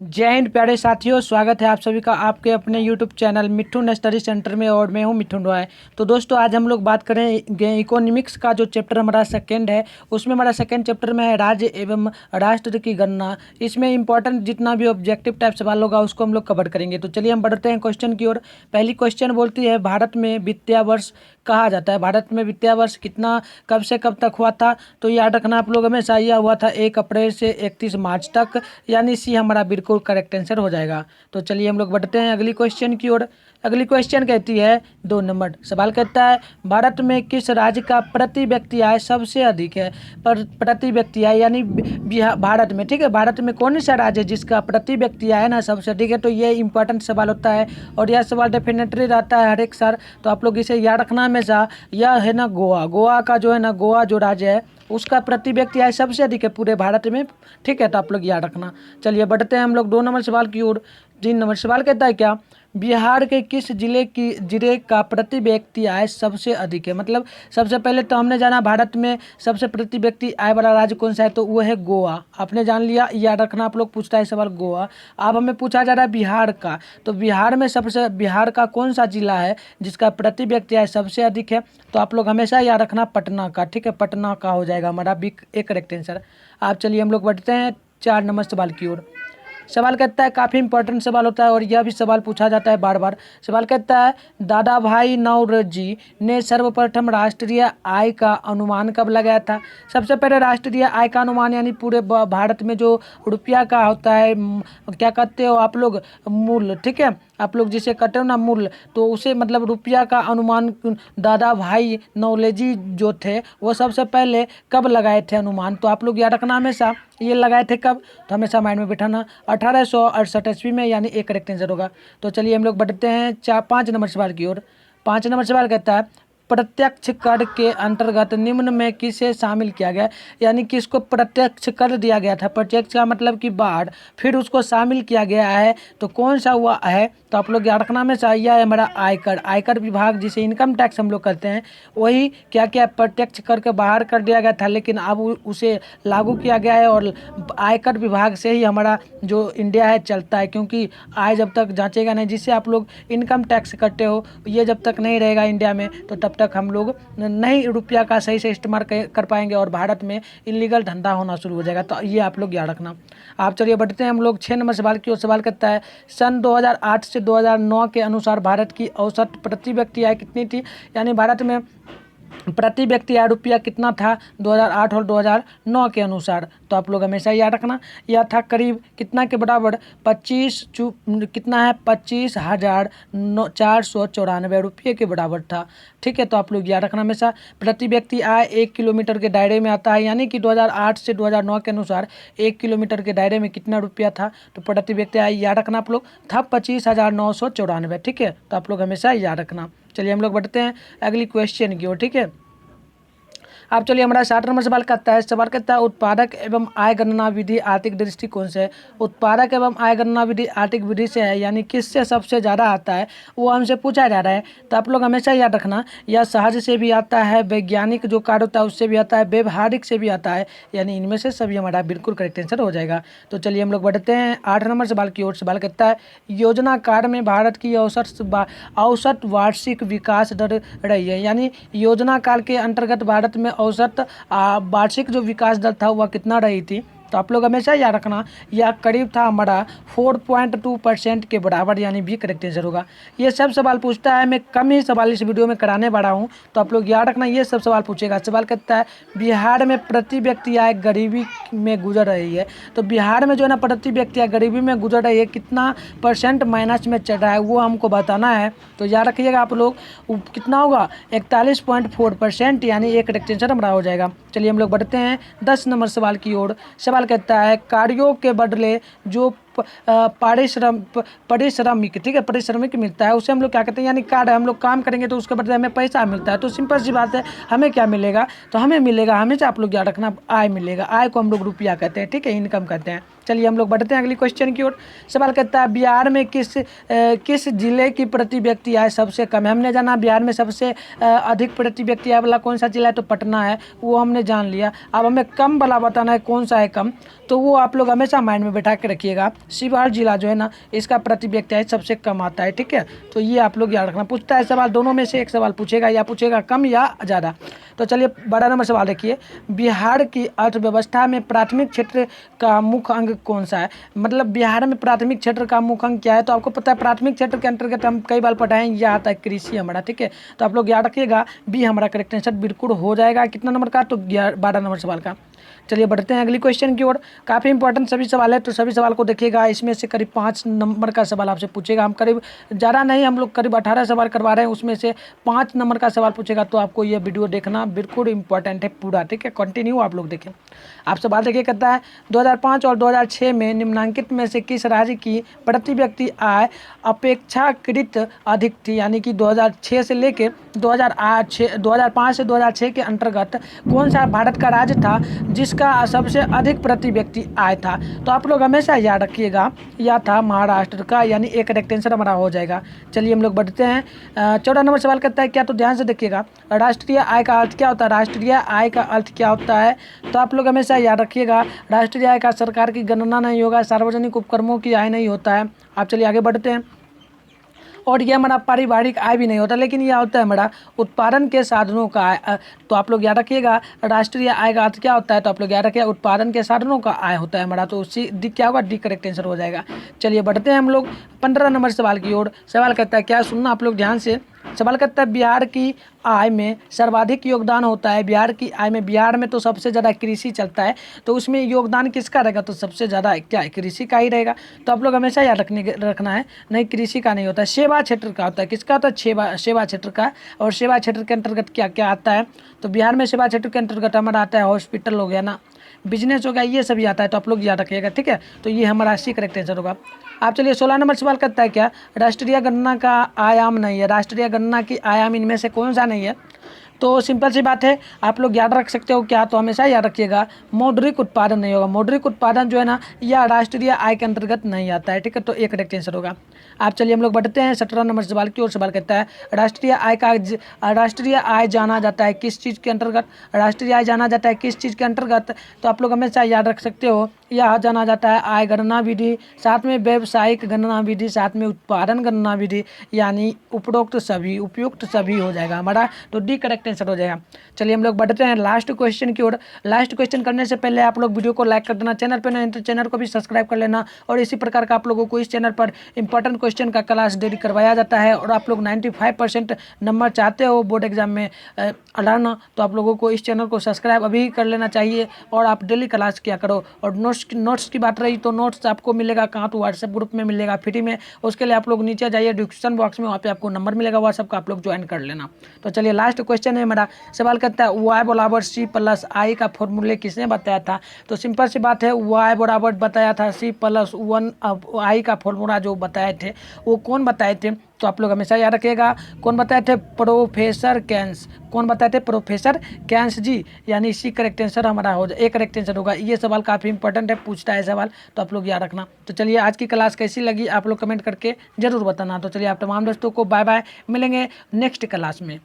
जय हिंद प्यारे साथियों, स्वागत है आप सभी का आपके अपने YouTube channel Mithun study centre में। और मैं हूं मिठुन रॉय। तो दोस्तों, आज हम लोग बात करेंगे इकोनॉमिक्स का जो चैप्टर हमारा सेकंड है, उसमें हमारा सेकंड चैप्टर में है राज्य एवं राष्ट्र की गणना। इसमें इंपॉर्टेंट जितना भी ऑब्जेक्टिव टाइप सवाल होगा उसको हम लोग कवर करेंगे। तो चलिए हम बढ़ते हैं क्वेश्चन की ओर। पहली क्वेश्चन बोलती है, भारत में वित्तीय वर्ष कहा जाता है। भारत में वित्तीय वर्ष कितना कब से कब तक हुआ था? तो याद रखना आप लोग, हमेशा यह हुआ था 1 अप्रैल से 31 मार्च तक, यानी सी हमारा बिल्कुल करेक्ट आंसर हो जाएगा। तो चलिए हम लोग बढ़ते हैं अगली क्वेश्चन की ओर। अगली क्वेश्चन कहती है, 2 नंबर सवाल कहता है, भारत में किस राज्य का प्रति व्यक्ति आय सबसे अधिक है? पर प्रति व्यक्ति आय यानी भारत में, ठीक है, भारत में कौन सा राज्य है जिसका प्रति व्यक्ति आय ना सबसे अधिक है? तो ये इंपॉर्टेंट सवाल होता है और यह सवाल डेफिनेटली रहता है हर एक साल। तो आप लोग इसे याद रखना हमेशा। यह है ना गोवा, गोवा का जो है ना, गोवा जो राज्य है उसका प्रति व्यक्ति आय सबसे अधिक है पूरे भारत में, ठीक है। तो आप लोग याद रखना। चलिए बढ़ते हैं हम लोग 2 नंबर सवाल की ओर। 3 नंबर सवाल कहता है, क्या बिहार के किस जिले का प्रति व्यक्ति आय सबसे अधिक है? मतलब सबसे पहले तो हमने जाना भारत में सबसे प्रति व्यक्ति आय वाला राज्य कौन सा है, तो वो है गोवा। आपने जान लिया, याद रखना आप लोग, पूछता है सवाल गोवा। अब हमें पूछा जा रहा है बिहार का, तो बिहार में बिहार का कौन सा जिला है जिसका प्रति व्यक्ति आय सबसे अधिक है? तो आप लोग हमेशा याद रखना पटना का, ठीक है, पटना का हो जाएगा हमारा बी एक करेक्ट आंसर। आप चलिए हम लोग बढ़ते हैं 4 नंबर सवाल की ओर। सवाल कहता है, काफ़ी इंपॉर्टेंट सवाल होता है और यह भी सवाल पूछा जाता है बार बार। सवाल कहता है, दादा भाई नौरोजी ने सर्वप्रथम राष्ट्रीय आय का अनुमान कब लगाया था? सबसे पहले राष्ट्रीय आय का अनुमान यानी पूरे भारत में जो रुपया का होता है, क्या कहते हो आप लोग, मूल्य, ठीक है, आप लोग जिसे कहते हो ना मूल्य, तो उसे मतलब रुपया का अनुमान दादा भाई नौरोजी जो थे वो सबसे पहले कब लगाए थे अनुमान? तो आप लोग याद रखना हमेशा, ये लगाए थे कब, तो हमेशा माइंड में बिठाना 1868 ईस्वी में, यानी एक करेक्ट आंसर होगा। तो चलिए हम लोग बढ़ते हैं 5 नंबर सवाल की ओर। 5 नंबर सवाल कहता है, प्रत्यक्ष कर के अंतर्गत निम्न में किसे शामिल किया गया? यानी किसको प्रत्यक्ष कर दिया गया था? प्रत्यक्ष का मतलब कि बाढ़, फिर उसको शामिल किया गया है, तो कौन सा हुआ है? तो आप लोग याद रखना में चाहिए है हमारा आयकर। आयकर विभाग जिसे इनकम टैक्स हम लोग कहते हैं, वही क्या क्या प्रत्यक्ष कर के बाहर कर दिया गया था, लेकिन अब उसे लागू किया गया है और आयकर विभाग से ही हमारा जो इंडिया है चलता है, क्योंकि आय जब तक जांचेगा नहीं, जिससे आप लोग इनकम टैक्स करते हो, ये जब तक नहीं रहेगा इंडिया में, तो तब तक हम लोग नहीं रुपया का सही से इस्तेमाल कर पाएंगे और भारत में इलीगल धंधा होना शुरू हो जाएगा। तो ये आप लोग याद रखना। आप चलिए बढ़ते हैं हम लोग 6 नंबर सवाल की ओर। सवाल करता है, सन 2008 से 2009 के अनुसार भारत की औसत प्रति व्यक्ति आय कितनी थी? यानी भारत में प्रति व्यक्ति आय रुपया कितना था 2008 और 2009 के अनुसार? तो आप लोग हमेशा याद रखना, यह था करीब कितना के बराबर, कितना है, 25,494 रुपये के बराबर था, ठीक है। तो आप लोग याद रखना हमेशा, प्रति व्यक्ति आय 1 किलोमीटर के दायरे में आता है, यानी कि 2008 से 2009 के अनुसार 1 किलोमीटर के दायरे में कितना रुपया था? तो प्रति व्यक्ति आय याद रखना आप लोग, था 25,994, ठीक है। तो आप लोग हमेशा याद रखना। चलिए हम लोग बढ़ते हैं अगली क्वेश्चन की ओर, ठीक है। अब चलिए हमारा 60 नंबर सवाल करता है। सवाल कहता है, उत्पादक एवं आय गणना विधि आर्थिक दृष्टिकोण से, उत्पादक एवं आय गणना विधि आर्थिक विधि से है, यानी किससे सबसे ज़्यादा आता है, वो हमसे पूछा जा रहा है। तो आप लोग हमेशा याद रखना, यह सहज से भी आता है, वैज्ञानिक जो कार्य होता है उससे भी आता है, व्यवहारिक से भी आता है, यानी इनमें से सभी हमारा बिल्कुल करेक्ट आंसर हो जाएगा। तो चलिए हम लोग बढ़ते हैं 8 नंबर सवाल की ओर। सवाल कहता है, योजना काल में भारत की औसत वार्षिक विकास दर रही है, यानी योजना काल के अंतर्गत भारत में औसत वार्षिक जो विकास दर था वह कितना रही थी? तो आप लोग हमेशा याद रखना, यह करीब था हमारा 4.2% के बराबर, यानी भी करेक्ट आंसर होगा। ये सब सवाल पूछता है, मैं कम ही सवाल इस वीडियो में कराने वाला हूँ, तो आप लोग याद रखना ये सब सवाल पूछेगा। सवाल कहता है, बिहार में प्रति व्यक्ति आय गरीबी में गुजर रही है। तो बिहार में जो है ना प्रति व्यक्ति आय गरीबी में गुजर रही है, कितना % माइनस में चल रहा है वो हमको बताना है। तो याद रखिएगा आप लोग, कितना होगा, 41.4%, यानी एक करेक्ट आंसर हमारा हो जाएगा। चलिए हम लोग बढ़ते हैं 10 नंबर सवाल की ओर। सवाल कहता है, कार्यों के बदले जो पारिश्रमिक, ठीक है, पारिश्रमिक मिलता है उसे हम लोग क्या कहते हैं, यानी कार्य, हम लोग काम करेंगे तो उसके बदले हमें पैसा मिलता है। तो सिंपल सी बात है, हमें क्या मिलेगा, तो हमें मिलेगा, हमेशा आप लोग याद रखना, आय मिलेगा। आय को हम लोग रुपया कहते हैं, ठीक है, इनकम कहते हैं। चलिए हम लोग बढ़ते हैं अगली क्वेश्चन की ओर। सवाल कहता है बिहार में किस जिले की प्रति व्यक्ति आय सबसे कम है। हमने जाना बिहार में सबसे अधिक प्रति व्यक्ति आय वाला कौन सा जिला है, तो पटना है, वो हमने जान लिया। अब हमें कम वाला बताना है कौन सा है कम, तो वो आप लोग हमेशा माइंड में बैठा के रखिएगा। शिवहर जिला जो है ना, इसका प्रति व्यक्ति आय सबसे कम आता है, ठीक है। तो ये आप लोग याद रखना। पूछता है सवाल, दोनों में से एक सवाल पूछेगा, या पूछेगा कम या ज़्यादा। तो चलिए 12 नंबर सवाल देखिए। बिहार की अर्थव्यवस्था में प्राथमिक क्षेत्र का मुख्य अंग कौन सा है। मतलब बिहार में प्राथमिक क्षेत्र का मुख्य अंग क्या है, तो आपको पता है प्राथमिक क्षेत्र के अंतर्गत हम कई बार पढ़ाएं, यह आता है कृषि हमारा, ठीक है। तो आप लोग याद रखिएगा, बी हमारा करेक्ट आंसर बिल्कुल हो जाएगा। कितना नंबर का, तो 12 नंबर सवाल का। चलिए बढ़ते हैं अगली क्वेश्चन की ओर। काफ़ी इंपॉर्टेंट सभी सवाल है, तो सभी सवाल को देखिएगा। इसमें से करीब 5 नंबर का सवाल आपसे पूछेगा। हम करीब ज़्यादा नहीं, हम लोग करीब 18 सवाल करवा रहे हैं, उसमें से 5 नंबर का सवाल पूछेगा। तो आपको ये वीडियो देखना बिल्कुल इंपॉर्टेंट है पूरा, ठीक है। कंटिन्यू आप लोग देखें। आप सवाल देखिए, कहता है 2005 और 2006 में निम्नलिखित में से किस राज्य की प्रति व्यक्ति आय अपेक्षाकृत अधिक थी। यानी कि 2006 से लेके 2005 से 2006 के अंतर्गत कौन सा भारत का राज्य था जिसका सबसे अधिक प्रति व्यक्ति आय था। तो आप लोग हमेशा याद रखिएगा, यह था महाराष्ट्र का, यानी एक करेक्ट आंसर हमारा हो जाएगा। चलिए हम लोग बढ़ते हैं। 14 नंबर सवाल कहता है क्या, तो ध्यान से देखिएगा, राष्ट्रीय आय का अर्थ क्या होता है। राष्ट्रीय आय का अर्थ क्या होता है, तो आप लोग हमेशा याद रखिएगा, राष्ट्रीय आय का सरकार की गणना नहीं होगा, सार्वजनिक उपक्रमों की आय नहीं होता है। आप चलिए आगे बढ़ते हैं। और यह हमारा पारिवारिक आय भी नहीं होता, लेकिन यह होता है हमारा उत्पादन के साधनों का आय। तो आप लोग याद रखिएगा, राष्ट्रीय आय का अर्थ क्या होता है, तो आप लोग याद रखिएगा उत्पादन के साधनों का आय होता है हमारा। तो उसी डी क्या होगा, डी करेक्ट आंसर हो जाएगा। चलिए बढ़ते हैं हम लोग 15 नंबर सवाल की ओर। सवाल कहता है क्या, सुनना आप लोग ध्यान से। सवाल कहता है बिहार की आय में सर्वाधिक योगदान होता है। बिहार की आय में, बिहार में तो सबसे ज़्यादा कृषि चलता है, तो उसमें योगदान किसका रहेगा, तो सबसे ज़्यादा क्या है, कृषि का ही रहेगा। तो आप लोग हमेशा याद रखना है, नहीं कृषि का नहीं होता है, सेवा क्षेत्र का होता है। किसका होता है, सेवा क्षेत्र का। और सेवा क्षेत्र के अंतर्गत क्या क्या आता है, तो बिहार में सेवा क्षेत्र के अंतर्गत हमारा आता है हॉस्पिटल हो गया ना, बिजनेस हो गया, ये सभी आता है। तो आप लोग याद रखिएगा, ठीक है। तो ये हमारा सी करेक्ट आंसर होगा। आप चलिए 16 नंबर सवाल करता है क्या, राष्ट्रीय गणना का आयाम नहीं है। राष्ट्रीय गणना की आयाम इनमें से कौन सा नहीं है, तो सिंपल सी बात है, आप लोग याद रख सकते हो क्या, तो हमेशा याद रखिएगा मौद्रिक उत्पादन नहीं होगा। मौद्रिक उत्पादन जो है ना, यह राष्ट्रीय आय के अंतर्गत नहीं आता है, ठीक है। तो एक करेक्ट आंसर होगा। आप चलिए हम लोग बढ़ते हैं 17 नंबर सवाल की ओर। सवाल कहता है राष्ट्रीय आय जाना जाता है किस चीज़ के अंतर्गत। राष्ट्रीय आय जाना जाता है किस चीज़ के अंतर्गत, तो आप लोग हमेशा याद रख सकते हो, यह जाना जाता है आय गणना विधि, साथ में व्यावसायिक गणना विधि, साथ में उत्पादन गणना विधि, यानी उपयुक्त सभी हो जाएगा हमारा। तो डी करेक्ट आंसर हो जाएगा। चलिए हम लोग बढ़ते हैं लास्ट क्वेश्चन की ओर। लास्ट क्वेश्चन करने से पहले आप लोग वीडियो को लाइक कर देना, चैनल पर नहीं तो चैनल को भी सब्सक्राइब कर लेना। और इसी प्रकार का आप लोगों को इस चैनल पर इंपॉर्टेंट क्वेश्चन का क्लास डेली करवाया जाता है। और आप लोग 95% नंबर चाहते हो बोर्ड एग्जाम में लाना, तो आप लोगों को इस चैनल को सब्सक्राइब अभी कर लेना चाहिए, और आप डेली क्लास किया करो। और नोट्स की बात रही, तो नोट्स आपको मिलेगा कहाँ, तो व्हाट्सएप ग्रुप में मिलेगा फ्री में। उसके लिए आप लोग नीचे जाइए डिस्क्रिप्शन बॉक्स में, वहाँ पे आपको नंबर मिलेगा व्हाट्सएप का, आप लोग ज्वाइन कर लेना। तो चलिए लास्ट क्वेश्चन है मेरा। सवाल कहता है वाई बराबर सी प्लस आई का फॉर्मूले किसने बताया था। तो सिंपल सी बात है, वाई बराबर बताया था सी प्लस 1 आई का फॉर्मूला जो बताए थे, वो कौन बताए थे, तो आप लोग हमेशा याद रखिएगा, कौन बताए थे, प्रोफेसर कैंस। कौन बताए थे, प्रोफेसर कैंस जी, यानी इसी करेक्ट आंसर हमारा हो जाए, एक करेक्ट आंसर होगा। ये सवाल काफ़ी इंपॉर्टेंट है, पूछता है सवाल, तो आप लोग याद रखना। तो चलिए आज की क्लास कैसी लगी आप लोग कमेंट करके जरूर बताना। तो चलिए आप तमाम दोस्तों को बाय बाय, मिलेंगे नेक्स्ट क्लास में।